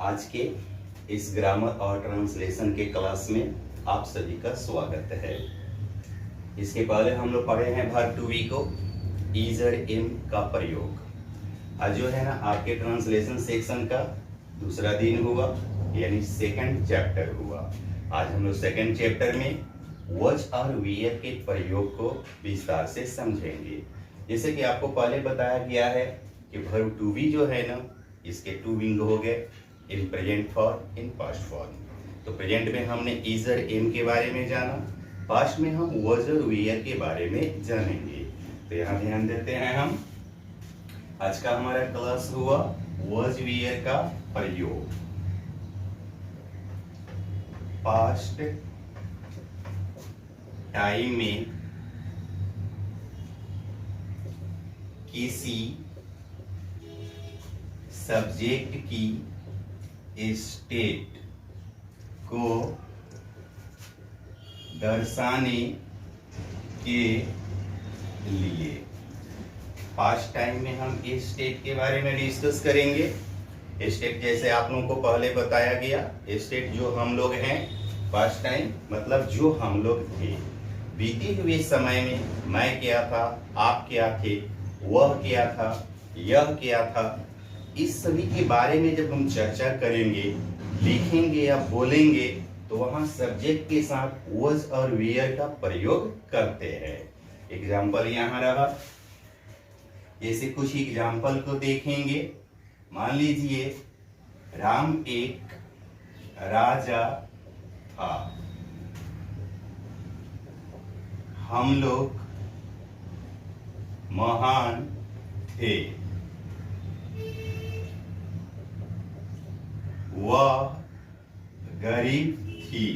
आज के इस ग्रामर और ट्रांसलेशन के क्लास में आप सभी का स्वागत है। इसके पहले हम लोग पढ़े हैं वर्ब टू बी को इजर एम का प्रयोग। आज जो है ना आपके ट्रांसलेशन सेक्शन का दूसरा दिन हुआ, यानी सेकंड चैप्टर हुआ। आज हम लोग सेकंड चैप्टर में वॉज और वेयर के प्रयोग को विस्तार से समझेंगे। जैसे कि आपको पहले बताया गया है कि वर्ब टू बी जो है ना, इसके टू विंग हो गए, in present form, in past form. तो प्रेजेंट में हमने इजर एम के बारे में जाना, पास्ट में हम वॉज और वेयर के बारे में जानेंगे। तो यहाँ ध्यान देते हैं हम, आज का हमारा क्लास हुआ वॉज वेयर का प्रयोग। पास्ट टाइम में किसी सब्जेक्ट की स्टेट को दर्शाने के लिए। पास्ट टाइम में हम इस स्टेट के बारे में डिस्कस करेंगे। स्टेट जैसे आप लोगों को पहले बताया गया, स्टेट जो हम लोग हैं, पास्ट टाइम मतलब जो हम लोग थे। बीते हुए समय में मैं क्या था, आप क्या थे, वह क्या था, यह क्या था, इस सभी के बारे में जब हम चर्चा करेंगे, लिखेंगे या बोलेंगे, तो वहां सब्जेक्ट के साथ वॉज और वेयर का प्रयोग करते हैं। एग्जाम्पल यहाँ रहा, जैसे कुछ एग्जाम्पल को देखेंगे। मान लीजिए राम एक राजा था, हम लोग महान थे, वह गरीब थी।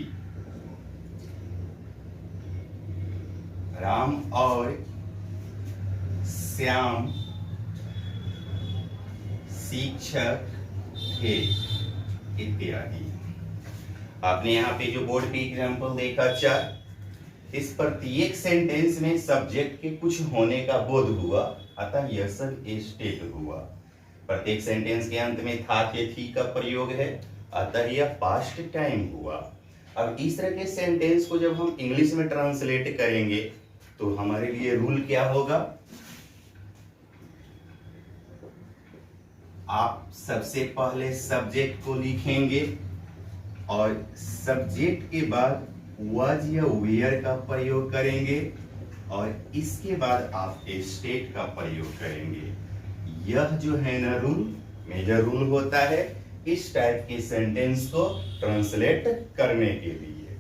राम और श्याम शिक्षक थे, इत्यादि। आपने यहाँ पे जो बोर्ड पे एग्जाम्पल देखा चार, इस प्रत्येक सेंटेंस में सब्जेक्ट के कुछ होने का बोध हुआ, अतः यह सब स्टेट हुआ। प्रत्येक सेंटेंस के अंत में था, थे, थी का प्रयोग है, अतः यह पास्ट टाइम हुआ। अब इस तरह के सेंटेंस को जब हम इंग्लिश में ट्रांसलेट करेंगे तो हमारे लिए रूल क्या होगा? आप सबसे पहले सब्जेक्ट को लिखेंगे और सब्जेक्ट के बाद वॉज या वेयर का प्रयोग करेंगे और इसके बाद आप स्टेट का प्रयोग करेंगे। यह जो है ना रूल, मेजर रूल होता है इस टाइप के सेंटेंस को ट्रांसलेट करने के लिए।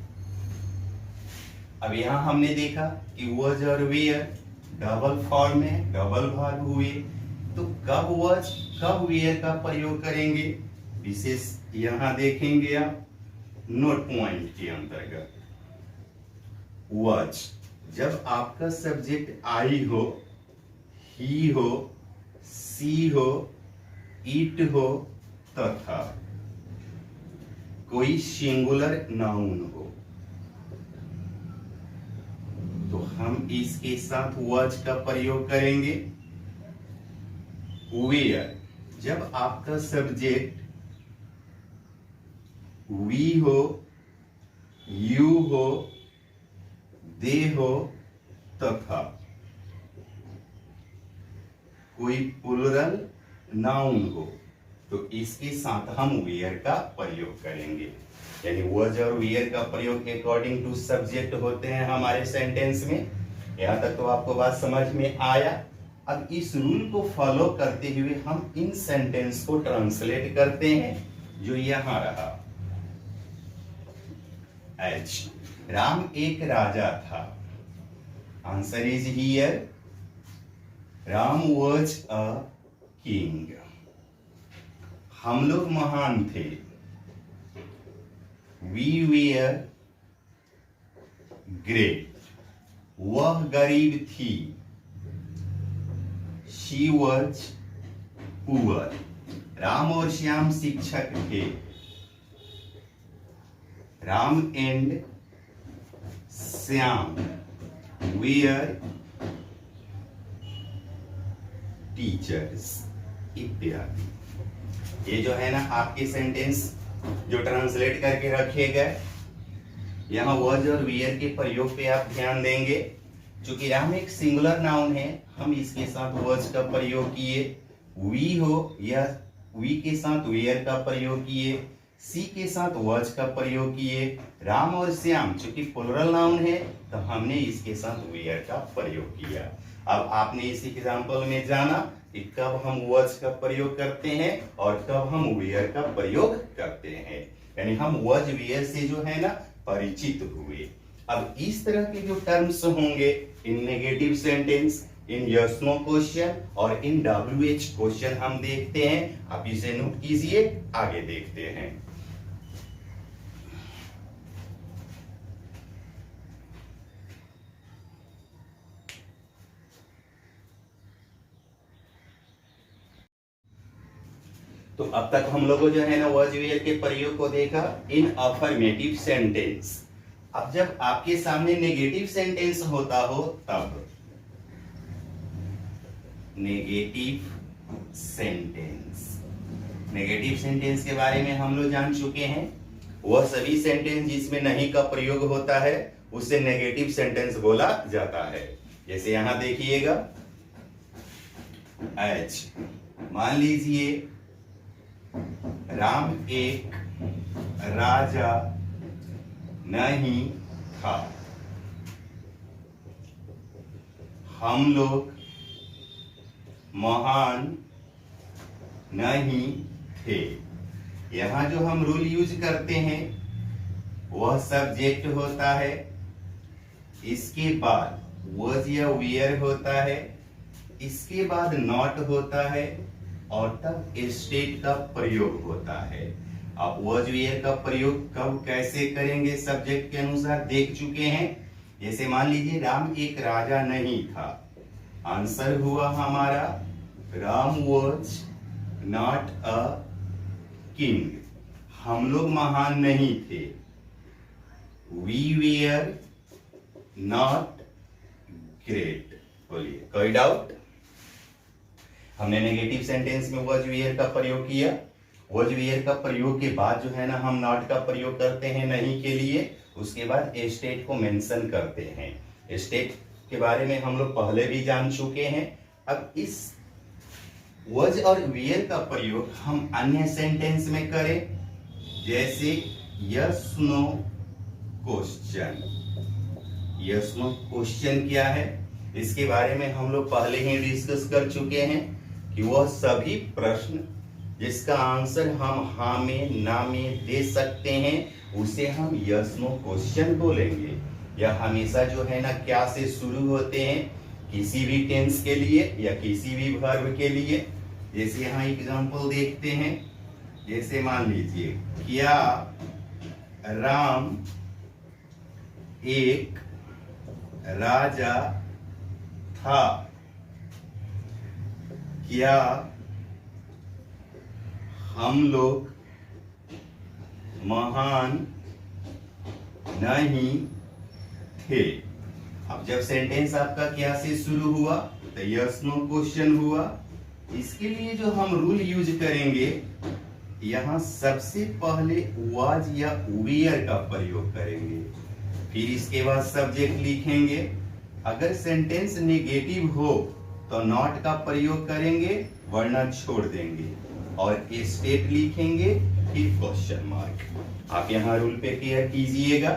अब यहां हमने देखा कि वॉज और वेयर डबल फॉर्म में डबल वर्ब हुए, तो कब वॉज कब वेयर का प्रयोग करेंगे, विशेष यहां देखेंगे आप नोट पॉइंट के अंतर्गत। वॉज जब आपका सब्जेक्ट आई हो, ही हो, सी हो, इट हो तथा कोई सिंगुलर नाउन हो, तो हम इसके साथ वॉज का प्रयोग करेंगे। वेयर जब आपका सब्जेक्ट वी हो, यू हो, दे हो तथा कोई प्लुरल नाउन हो, तो इसके साथ हम वेयर का प्रयोग करेंगे। यानी वॉज और वेयर का प्रयोग अकॉर्डिंग टू सब्जेक्ट होते हैं हमारे सेंटेंस में। यहां तक तो आपको बात समझ में आया। अब इस रूल को फॉलो करते हुए हम इन सेंटेंस को ट्रांसलेट करते हैं, जो यहां रहा। एच राम एक राजा था, answer is here Ram was a king. हम लोग महान थे, वी वेयर ग्रेट। वह गरीब थी, शी वॉज पुअर। राम और श्याम शिक्षक थे, Ram and Shyam were teachers, इत्यादि। ये जो है ना आपके सेंटेंस जो ट्रांसलेट करके रखे गए, यहाँ वॉज और वेयर के प्रयोग पे आप ध्यान देंगे। चूंकि राम एक सिंगुलर नाउन है, हम इसके साथ वॉज का प्रयोग किए। वी हो या वी के साथ वेयर का प्रयोग किए, सी के साथ वॉज का प्रयोग किए। राम और श्याम चूंकि प्लुरल नाउन है तो हमने इसके साथ वेयर का प्रयोग किया। अब आपने इस एग्जांपल में जाना कि कब हम वॉज का प्रयोग करते हैं और कब हम वेयर का प्रयोग करते हैं, यानी हम वॉज वेयर से जो है ना परिचित हुए। अब इस तरह के जो टर्म्स होंगे इन negative sentence, in yes no question और इन WH क्वेश्चन हम देखते हैं। आप इसे नोट कीजिए, आगे देखते हैं। तो अब तक हम लोगों जो है ना वॉज वेयर के प्रयोग को देखा इन अफर्मेटिव सेंटेंस। अब जब आपके सामने नेगेटिव सेंटेंस होता हो तब नेगेटिव सेंटेंस के बारे में हम लोग जान चुके हैं। वह सभी सेंटेंस जिसमें नहीं का प्रयोग होता है उसे नेगेटिव सेंटेंस बोला जाता है। जैसे यहां देखिएगा, एच मान लीजिए राम एक राजा नहीं था, हम लोग महान नहीं थे। यहां जो हम रूल यूज करते हैं वह सब्जेक्ट होता है, इसके बाद वॉज या वेयर होता है, इसके बाद नॉट होता है और तब स्टेट का प्रयोग होता है। आप वॉज वेयर का प्रयोग कब कैसे करेंगे सब्जेक्ट के अनुसार देख चुके हैं। जैसे मान लीजिए राम एक राजा नहीं था, आंसर हुआ हमारा Ram was not a king. हम लोग महान नहीं थे, वी वेयर नॉट ग्रेट। बोलिए कोई डाउट? हमने नेगेटिव सेंटेंस में वॉज वेयर का प्रयोग किया। वॉज वेयर का प्रयोग के बाद जो है ना हम नॉट का प्रयोग करते हैं नहीं के लिए, उसके बाद स्टेट को मेंशन करते हैं। स्टेट के बारे में हम लोग पहले भी जान चुके हैं। अब इस वॉज और वेयर का प्रयोग हम अन्य सेंटेंस में करें, जैसे yes no question. Yes no question क्या है इसके बारे में हम लोग पहले ही डिस्कस कर चुके हैं कि वह सभी प्रश्न जिसका आंसर हम हाँ में ना में दे सकते हैं उसे हम यस नो क्वेश्चन बोलेंगे। यह हमेशा जो है ना क्या से शुरू होते हैं, किसी भी टेंस के लिए या किसी भी वर्ब के लिए। जैसे यहाँ एग्जांपल देखते हैं, जैसे मान लीजिए क्या राम एक राजा था, क्या हम लोग महान नहीं थे। अब जब सेंटेंस आपका क्या से शुरू हुआ तो यस नो क्वेश्चन हुआ। इसके लिए जो हम रूल यूज करेंगे, यहां सबसे पहले वाज या वेयर का प्रयोग करेंगे, फिर इसके बाद सब्जेक्ट लिखेंगे। अगर सेंटेंस नेगेटिव हो तो नॉट का प्रयोग करेंगे वरना छोड़ देंगे और स्टेट लिखेंगे फिर क्वेश्चन मार्क। आप यहाँ रूल पे क्लियर कीजिएगा।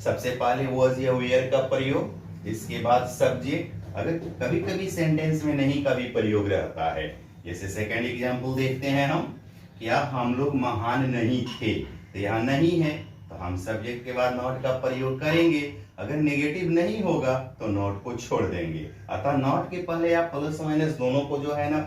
सबसे पहले वॉज या वेयर का प्रयोग, इसके बाद सब्जेक्ट। अगर कभी कभी सेंटेंस में नहीं का भी प्रयोग रहता है, जैसे सेकंड एग्जांपल देखते हैं हम, क्या हम लोग महान नहीं थे, तो यहाँ नहीं है तो हम सब्जेक्ट के बाद नॉट का प्रयोग करेंगे। अगर नेगेटिव नहीं होगा तो नॉट को छोड़ देंगे। अतः नॉट के पहले आप प्लस माइनस दोनों को जो है ना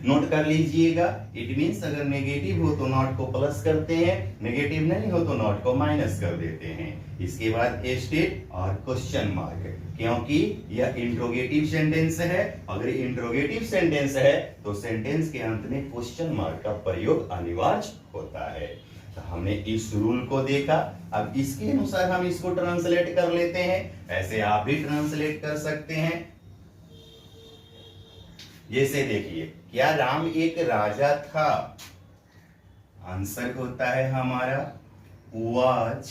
नोट कर लीजिएगा। इट मींस अगर नेगेटिव हो तो नॉट को प्लस करते हैं, नेगेटिव नहीं हो तो नॉट को माइनस कर देते हैं। इसके बाद स्टेट और क्वेश्चन मार्क, क्योंकि यह इंट्रोगेटिव सेंटेंस है। अगर इंट्रोगेटिव सेंटेंस है तो सेंटेंस के अंत में क्वेश्चन मार्क का प्रयोग अनिवार्य होता है। तो हमने इस रूल को देखा। अब इसके अनुसार हम इसको ट्रांसलेट कर लेते हैं। ऐसे आप भी ट्रांसलेट कर सकते हैं। जैसे देखिए क्या राम एक राजा था? आंसर होता है हमारा वाज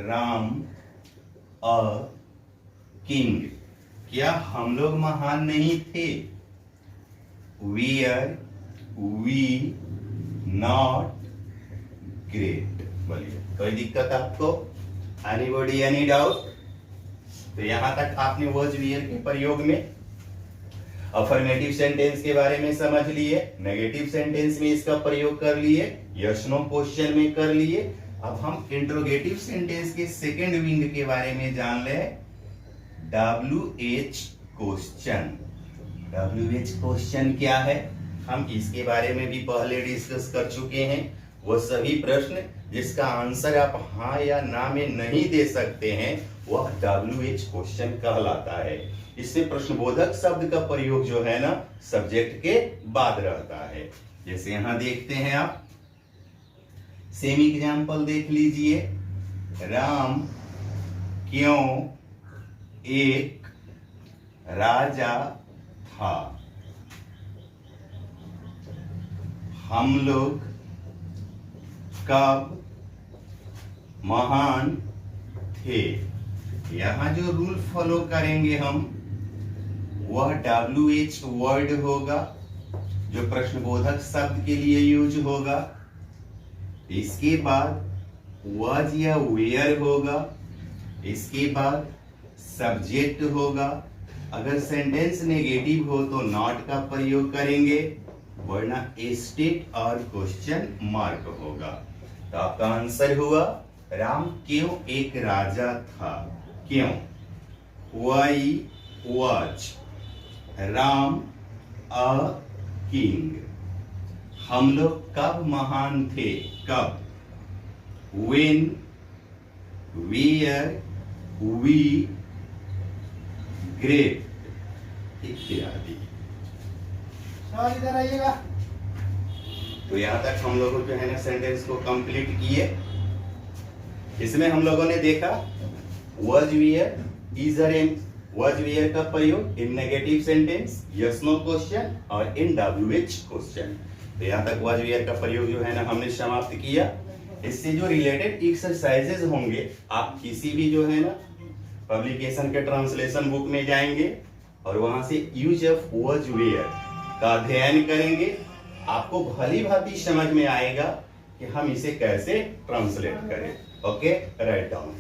राम अ किंग। क्या हम लोग महान नहीं थे? Were we not great. बोलिए, कोई दिक्कत आपको? Anybody any doubt? तो यहां तक आपने वाज वीआर के प्रयोग में अफर्मेटिव सेंटेंस के बारे में समझ लिए, नेगेटिव सेंटेंस में इसका प्रयोग कर लिए, यस नो क्वेश्चन में कर लिए। अब हम इंट्रोगेटिव सेंटेंस के सेकंड विंग के बारे में जान ले, WH क्वेश्चन। WH क्वेश्चन क्या है? हम इसके बारे में भी पहले डिस्कस कर चुके हैं। वो सभी प्रश्न जिसका आंसर आप हाँ या ना में नहीं दे सकते हैं वह WH क्वेश्चन कहलाता है। इसमें प्रश्नबोधक शब्द का प्रयोग जो है ना सब्जेक्ट के बाद रहता है। जैसे यहां देखते हैं आप, सेम एग्जांपल देख लीजिए। राम क्यों एक राजा था? हम लोग कब महान थे? यहां जो रूल फॉलो करेंगे हम वह WH वर्ड होगा जो प्रश्नबोधक शब्द के लिए यूज होगा। इसके बाद वाज या वेयर होगा। इसके बाद सब्जेक्ट होगा। अगर सेंटेंस नेगेटिव हो तो नॉट का प्रयोग करेंगे, वरना स्टेट और क्वेश्चन मार्क होगा। तो आपका आंसर हुआ राम क्यों एक राजा था। क्यों? Why was Ram a king. हम लोग कब महान थे? कब? When were we great इत्यादि। इधर आइएगा। तो यहां तक हम लोगों जो है ना सेंटेंस को कंप्लीट किए। इसमें हम लोगों ने देखा was were, is or am, was were का प्रयोग in negative sentence, yes no question और इन WH क्वेश्चन। तो यहां तक was were का प्रयोग जो है ना हमने समाप्त किया। इससे जो रिलेटेड एक्सरसाइजेज होंगे आप किसी भी जो है ना पब्लिकेशन के ट्रांसलेशन बुक में जाएंगे और वहां से यूज ऑफ was were का अध्ययन करेंगे। आपको भली भांति समझ में आएगा कि हम इसे कैसे ट्रांसलेट करें। Okay, write down.